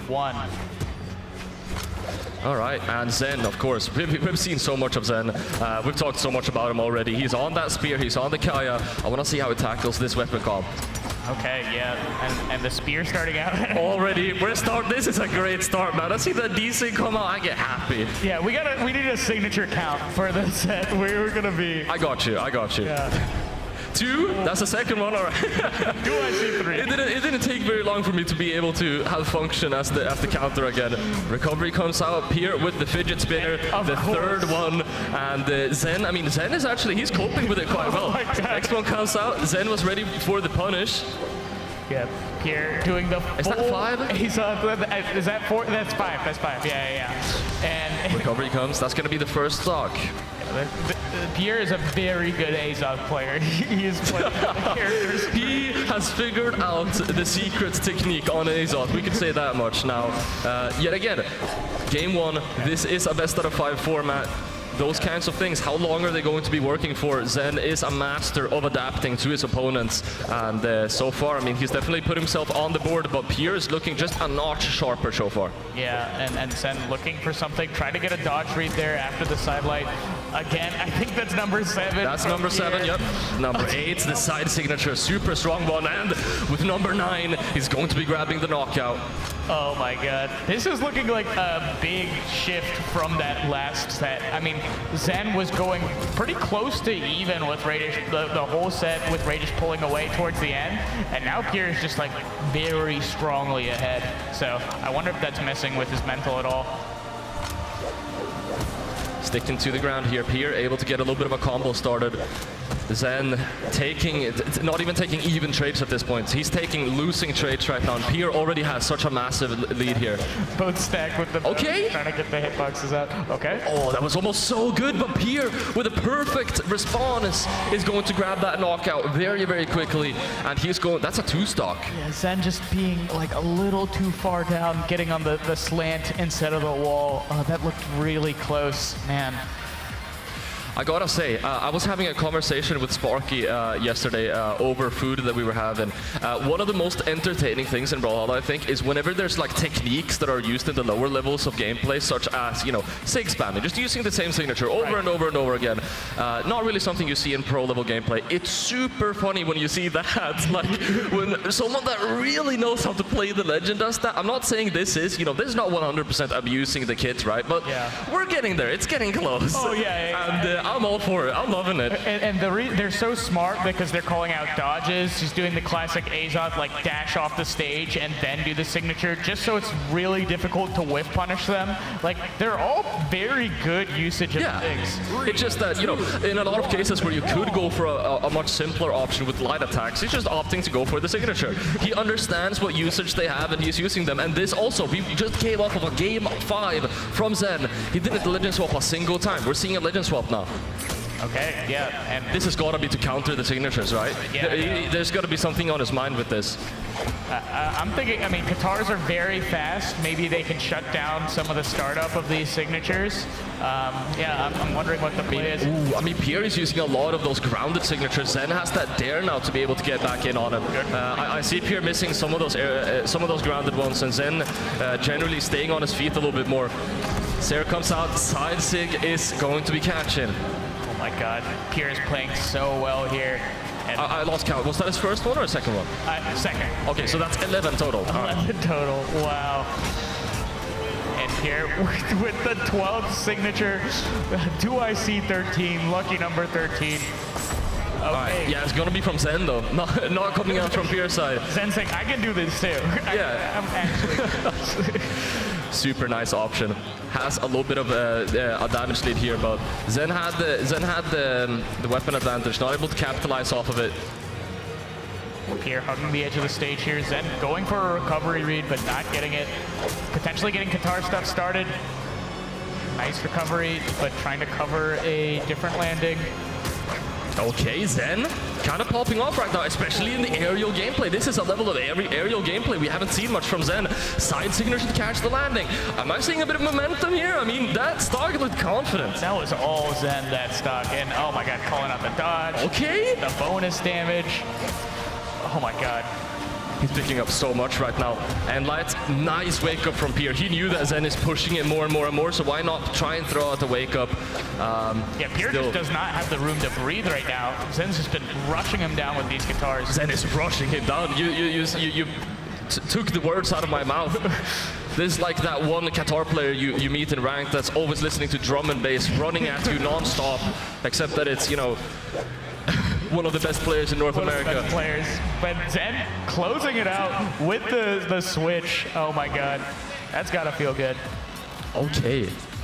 1. All right, and Zen, of course. We've seen so much of Zen. We've talked so much about him already. He's on that spear, he's on the Kaya. I want to see how he tackles this weapon comp. Okay, yeah, and the spear starting out. Already, this is a great start, man. I see the DC come out, I get happy. Yeah, we need a signature count for this set. We're gonna be. I got you. Yeah. 2, that's the second one, all right. Do I see 3? It didn't take very long for me to be able to have function as the counter again. Recovery comes out, Pier with the fidget spinner, the third one, and Zen, I mean, Zen is actually, he's coping with it quite well. Next one comes out, Zen was ready for the punish. Yeah, Pier doing the Is that 5? Is that 4? That's 5, yeah. And recovery comes, that's gonna be the first stock. Pier is a very good Azoth player. He is playing characters. He has figured out the secret technique on Azoth. We can say that much now. Yet again, game 1. This is a best out of 5 format. Those kinds of things, how long are they going to be working for? Zen is a master of adapting to his opponents, and so far, I mean, he's definitely put himself on the board, but Pier is looking just a notch sharper so far. Yeah, and Zen looking for something, trying to get a dodge read there after the sidelight. Again, I think that's number 7. That's number 7, yep. Number 8, the side signature, super strong one, and with number 9, he's going to be grabbing the knockout. Oh my god. This is looking like a big shift from that last set. I mean, Zen was going pretty close to even with Radish, the whole set with Radish pulling away towards the end, and now Pier is just like very strongly ahead. So I wonder if that's messing with his mental at all. Sticking to the ground here, Pier able to get a little bit of a combo started. Zen not even taking even trades at this point. He's taking losing trades right now. And Pier already has such a massive lead here. Both stacked with the okay. Trying to get the hitboxes out. Okay. Oh, that was almost so good, but Pier with a perfect response is going to grab that knockout very, very quickly. And he's going, that's a 2-stock. Yeah, Zen just being like a little too far down, getting on the slant instead of the wall. That looked really close, man. I gotta say, I was having a conversation with Sparky yesterday over food that we were having. One of the most entertaining things in Brawlhalla, I think, is whenever there's like techniques that are used in the lower levels of gameplay, such as, you know, sig spamming, just using the same signature over and over and over again. Not really something you see in pro level gameplay. It's super funny when you see that, like when someone that really knows how to play the legend does that. I'm not saying this is, you know, this is not 100% abusing the kit, right? But we're getting there. It's getting close. Oh yeah. And I'm all for it. I'm loving it. And they're so smart because they're calling out dodges. He's doing the classic Azoth, like dash off the stage and then do the signature, just so it's really difficult to whiff punish them. Like, they're all very good usage of things. It's just that, you know, in a lot of cases where you could go for a much simpler option with light attacks, he's just opting to go for the signature. He understands what usage they have and he's using them. And this also, we just came off of a game 5 from Zen. He didn't legend swap a single time. We're seeing a legend swap now. Okay, yeah, and this has got to be to counter the signatures, right? Yeah, there's got to be something on his mind with this. I'm thinking, I mean, Katars are very fast. Maybe they can shut down some of the startup of these signatures. Yeah, I'm wondering what the play is. Ooh, I mean, Pier is using a lot of those grounded signatures. Zen has that dare now to be able to get back in on him. I see Pier missing some of those grounded ones, and Zen generally staying on his feet a little bit more. Sarah comes out, side sig is going to be catching. Oh my god, Pier is playing so well here. I lost count. Was that his first one or his second one? Second. Okay, so that's 11 total. 11 total, wow. And Pier with the 12th signature, do I see 13, lucky number 13. Okay. Right. Yeah, it's gonna be from Zen though, not coming out from Pier's side. Zen's saying, I can do this too. Yeah. I'm actually... Super nice option. Has a little bit of a damage lead here, but Zen had the weapon advantage, not able to capitalize off of it. Pier hugging the edge of the stage here. Zen going for a recovery read, but not getting it. Potentially getting Qatar stuff started. Nice recovery, but trying to cover a different landing. Okay, Zen kind of popping off right now, especially in the aerial gameplay. This is a level of aerial gameplay we haven't seen much from Zen. Side signature to catch the landing. Am I seeing a bit of momentum here? I mean, that stock looked confident. That was all Zen, that stock. And oh my god, calling out the dodge. Okay. The bonus damage. Oh my god. He's picking up so much right now. And Light, nice wake up from Pier. He knew that Zen is pushing it more and more and more, so why not try and throw out the wake up? Yeah, Pier just does not have the room to breathe right now. Zen's just been rushing him down with these guitars. Zen is rushing him down. You took the words out of my mouth. This is like that one guitar player you meet in ranked that's always listening to drum and bass, running at you non-stop, except that it's, you know, one of the best players in North America. One of the best players. But Zen closing it out with the switch. Oh my god. That's gotta feel good.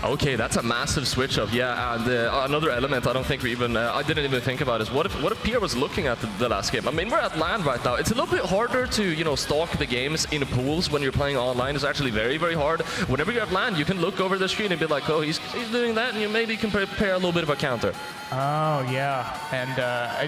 Okay, that's a massive switch up. Yeah, and another element I don't think we even, I didn't even think about is what if Pier was looking at the last game? I mean, we're at LAN right now. It's a little bit harder to, you know, stalk the games in pools when you're playing online. It's actually very, very hard. Whenever you're at LAN, you can look over the screen and be like, oh, he's doing that, and you maybe can prepare a little bit of a counter. Oh, yeah. And,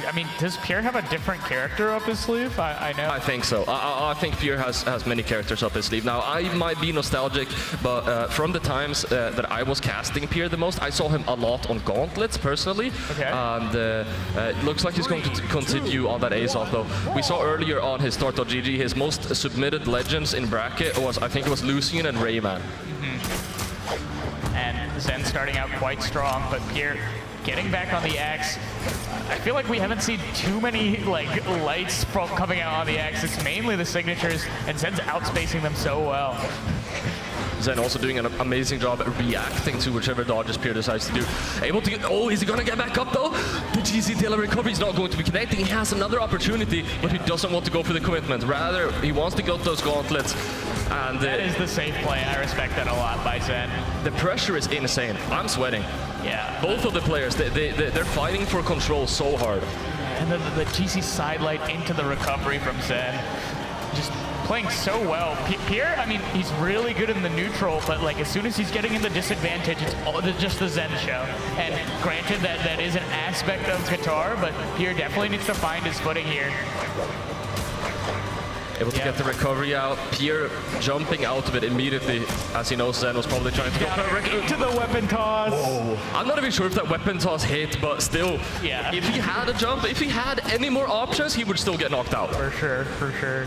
I mean, does Pier have a different character up his sleeve? I know. I think so. I think Pier has many characters up his sleeve. Now, I might be nostalgic, but from the times that I was casting Pier the most, I saw him a lot on Gauntlets, personally. Okay. And it looks like he's going to continue on that ace off, though. We saw earlier on his start.gg, his most submitted legends in bracket was, I think it was Lucian and Rayman. And Zen starting out quite strong, but Pier getting back on the axe. I feel like we haven't seen too many lights from coming out on the axe. It's mainly the signatures, and Zen's outspacing them so well. Zen also doing an amazing job reacting to whichever dodges Pier decides to do. Able to get, oh, is he gonna get back up though? The GC tail recovery is not going to be connecting. He has another opportunity, but he doesn't want to go for the commitment. Rather, he wants to go to those gauntlets. And that is the safe play. I respect that a lot by Zen. The pressure is insane. I'm sweating. Yeah. Both of the players, they're fighting for control so hard. And then the GC sidelight into the recovery from Zen. Just playing so well. Pier, I mean, he's really good in the neutral, but like as soon as he's getting in the disadvantage, it's all just the Zen show. And granted that is an aspect of guitar, but Pier definitely needs to find his footing here. Able to get the recovery out. Pier jumping out of it immediately, as he knows Zen was probably trying to go into the weapon toss. Whoa. I'm not even sure if that weapon toss hit, but still, yeah. If he had a jump, if he had any more options, he would still get knocked out. For sure, for sure.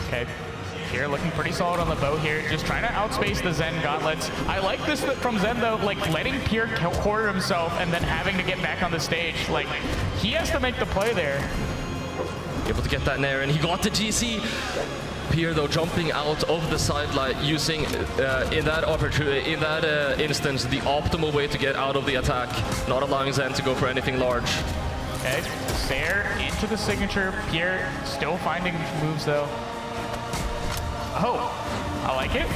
Okay, Pier looking pretty solid on the bow here, just trying to outspace the Zen gauntlets. I like this from Zen though, like letting Pier corner himself and then having to get back on the stage. Like, he has to make the play there. Able to get that nair, and he got the GC. Pier though jumping out of the sidelight, using in that instance the optimal way to get out of the attack, not allowing Zen to go for anything large. Okay, Sair into the signature. Pier still finding moves though. Oh, I like it.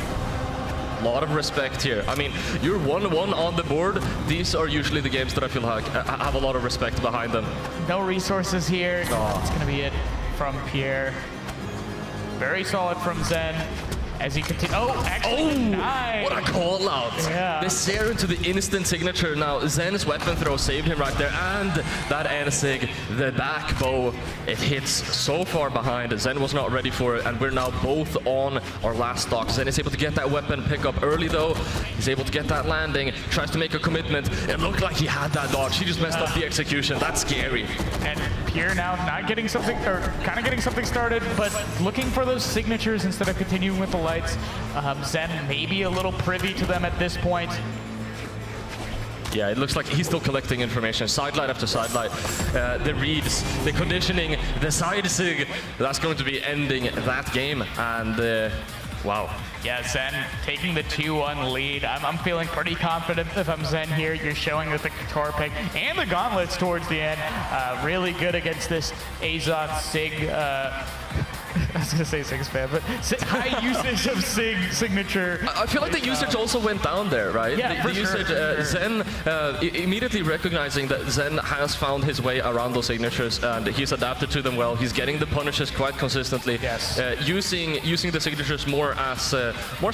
A lot of respect here. I mean, you're 1-1 on the board. These are usually the games that I feel like have a lot of respect behind them. No resources here. Oh. That's gonna be it from Pier. Very solid from Zen. As he continues. Oh, actually denied. What a call out. Yeah. The Sair into the instant signature. Now, Zen's weapon throw saved him right there. And that N-sig, the back bow, it hits so far behind. Zen was not ready for it. And we're now both on our last stock. Zen is able to get that weapon pick up early, though. He's able to get that landing. Tries to make a commitment. It looked like he had that dodge. He just messed up the execution. That's scary. And Pier now not getting something, or kind of getting something started, but looking for those signatures instead of continuing with the lights. Zen maybe a little privy to them at this point. Yeah, it looks like he's still collecting information. Sidelight after sidelight. The reads, the conditioning, the side sig. That's going to be ending that game. And wow. Yeah, Zen taking the 2-1 lead. I'm feeling pretty confident if I'm Zen here. You're showing with the guitar pick and the gauntlets towards the end. Really good against this Azoth Sig. I was gonna say Sig spam, but high usage of Sig signature. I feel like the usage also went down there, right? Yeah, the usage, sure. Zen immediately recognizing that Zen has found his way around those signatures and he's adapted to them well. He's getting the punishes quite consistently. Yes. Using the signatures more as a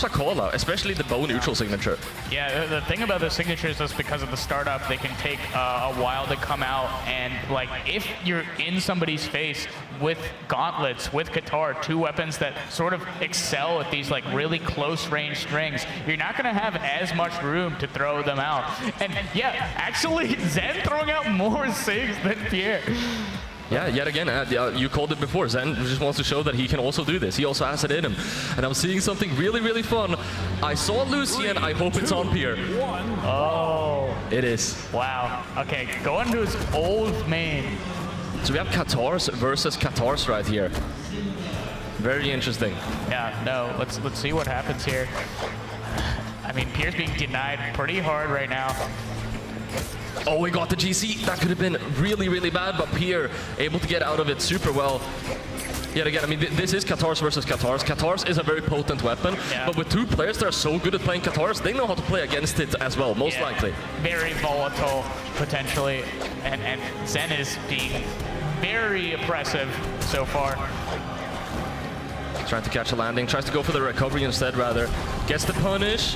call out, especially the bow neutral signature. Yeah, the thing about the signatures is because of the startup, they can take a while to come out, and like if you're in somebody's face with gauntlets, with guitar, two weapons that sort of excel at these like really close range strings, you're not gonna have as much room to throw them out. And yeah, actually Zen throwing out more SIGs than Pier. Yeah, yet again, you called it before. Zen just wants to show that he can also do this. He also has it in him. And I'm seeing something really, really fun. I saw Lucian. I hope it's on Pier. Oh. It is. Wow. Okay, going to his old main. So we have Katars versus Katars right here. Very interesting. Yeah, no, let's see what happens here. I mean, Pier's being denied pretty hard right now. Oh, we got the GC. That could have been really, really bad, but Pier able to get out of it super well. Yet again, I mean, this is Katars versus Katars. Katars is a very potent weapon, but with two players that are so good at playing Katars, they know how to play against it as well, most likely. Very volatile, potentially, and Zen is being very oppressive so far. Trying to catch a landing, tries to go for the recovery instead, rather. Gets the punish,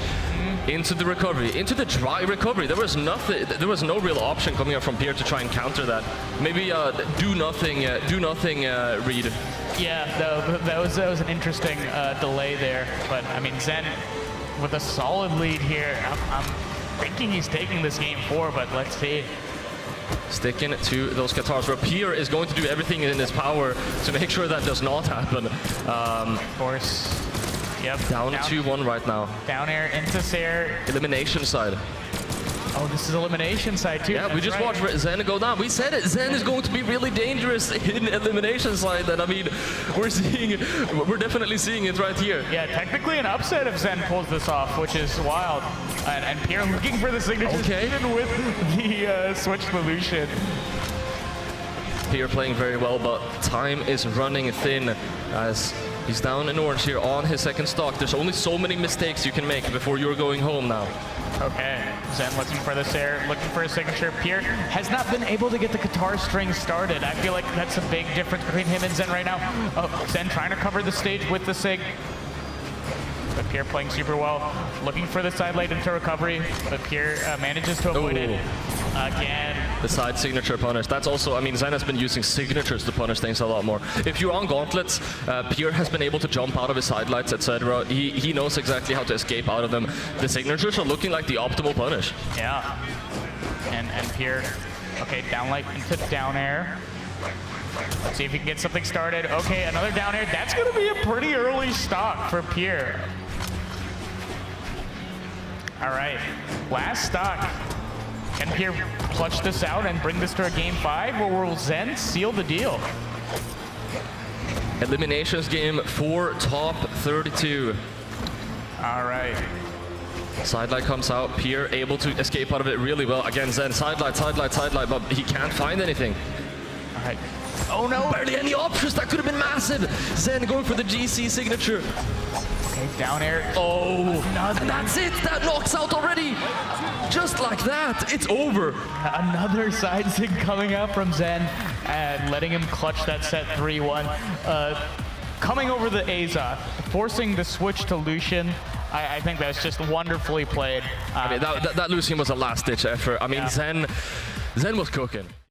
into the recovery, into the dry recovery. There was nothing, there was no real option coming up from Pier to try and counter that. Maybe do nothing read. Yeah, that was an interesting delay there, but I mean, Zen with a solid lead here. I'm thinking he's taking this game 4, but let's see. Sticking to those Katars, where Pier is going to do everything in his power to make sure that does not happen. Of course. Yep. Down 2-1 right now. Down air into Sair. Elimination side. Oh, this is elimination side too. Yeah, we just watched Zen go down. We said it. Zen is going to be really dangerous in elimination side. And I mean, we're definitely seeing it right here. Yeah, technically an upset if Zen pulls this off, which is wild. And Pier looking for the signatures even with the switch to Lucian. Pier playing very well, but time is running thin as he's down in orange here on his second stock. There's only so many mistakes you can make before you're going home now. Okay, Zen looking for this air, looking for a signature. Pier has not been able to get the guitar string started. I feel like that's a big difference between him and Zen right now. Oh, Zen trying to cover the stage with the sig. But Pier playing super well. Looking for the side lane into recovery, but Pier manages to avoid it again. The side signature punish. That's also, I mean, Zen has been using signatures to punish things a lot more. If you're on gauntlets, Pier has been able to jump out of his sidelights, etc. He knows exactly how to escape out of them. The signatures are looking like the optimal punish. Yeah. And Pier, okay, down light into down air. Let's see if he can get something started. Okay, another down air. That's going to be a pretty early stock for Pier. All right, last stock. Can Pier clutch this out and bring this to a game 5, or will Zen seal the deal? Eliminations game for top 32. All right. Sidelight comes out, Pier able to escape out of it really well. Again, Zen, sidelight, but he can't find anything. All right. Oh no! Barely any options, that could have been massive! Zen going for the GC signature. Okay, down air. Oh, and that's it! That knocks out already! Just like that, it's over! Another side sig coming out from Zen and letting him clutch that set 3-1. Coming over the Aza, forcing the switch to Lucian. I think that's just wonderfully played. I mean, that Lucian was a last-ditch effort. I mean, Zen was cooking.